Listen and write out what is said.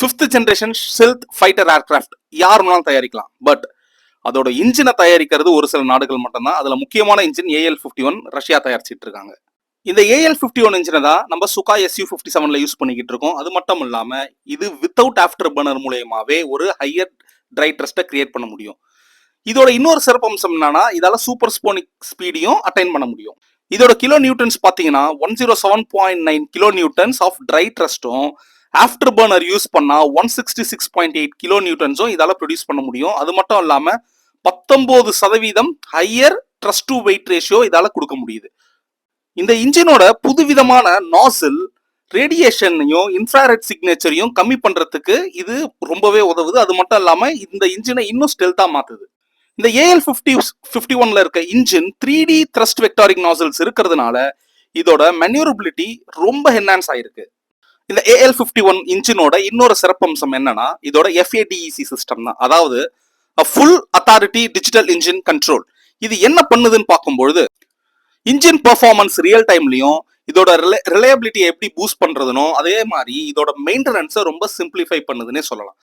Fifth generation stealth fighter aircraft யாருனாலும் தயாரிக்கலாம். But அதோட இன்ஜினை தயாரிக்கிறது ஒரு சில நாடுகள் மட்டும்தான். அதுல முக்கியமான இன்ஜின் AL-51 ரஷ்யா தயாரிச்சிட்டு இருக்காங்க. இந்த AL-51 இன்ஜினை தான் நம்ம சுகாய் Su-57ல யூஸ் பண்ணிக்கிட்டு இருக்கோம். அது மட்டும் இல்லாம இது வித்தவுட் ஆஃப்டர் பர்னர் மூலயமாவே ஒரு ஹையர் ட்ரை த்ரஸ்ட்டை கிரியேட் பண்ண முடியும். இதோட இன்னொரு சிறப்பம்சம் என்னன்னா இதால சூப்பர் சோனிக் ஸ்பீடையும் அட்டைன் பண்ண முடியும். இதோட கிலோ நியூட்டன்ஸ் பாத்தீங்கன்னா 107.9 கிலோ நியூட்டன்ஸ் ஆஃப் ட்ரை த்ரஸ்டும் ஆஃப்டர் பர்னர் யூஸ் பண்ணா 166.8 கிலோ நியூட்டன்ஸும் இதால ப்ரொடியூஸ் பண்ண முடியும். அது மட்டும் இல்லாம 19% higher thrust to wait ratio இதால கொடுக்க முடியுது. இந்த இன்ஜினோட புதுவிதமான நாசில் ரேடியேஷனையும் இன்ஃப்ராரெட் சிக்னேச்சரையும் கம்மி பண்றதுக்கு இது ரொம்பவே உதவுது. அது மட்டும் இல்லாம இந்த இன்ஜினை இன்னும் ஸ்டெல்த்தா மாத்துது. இந்த AL-51ல இருக்க இன்ஜின் 3D த்ரஸ்ட் வெக்டாரிக் நாசில்ஸ் இருக்கிறதுனால இதோட மேனியூரபிலிட்டி ரொம்ப என்ஹான்ஸ் ஆயிருக்கு. இந்த AL-51 இன்ஜினோட இன்னொரு சிறப்பம்சம் என்னன்னா இதோட FADEC சிஸ்டம் தான். அதாவது full authority digital engine control. இது என்ன பண்ணுதுன்னு பார்க்கும்பொழுது இன்ஜின் பெர்ஃபார்மன்ஸ் ரியல் டைம்லயும் இதோட ரிலையபிலிட்டியை எப்படி பூஸ்ட் பண்றதுனோ அதே மாதிரி இதோட மெயின்டெனன்ஸை ரொம்ப சிம்பிளிஃபை பண்ணுதுன்னே சொல்லலாம்.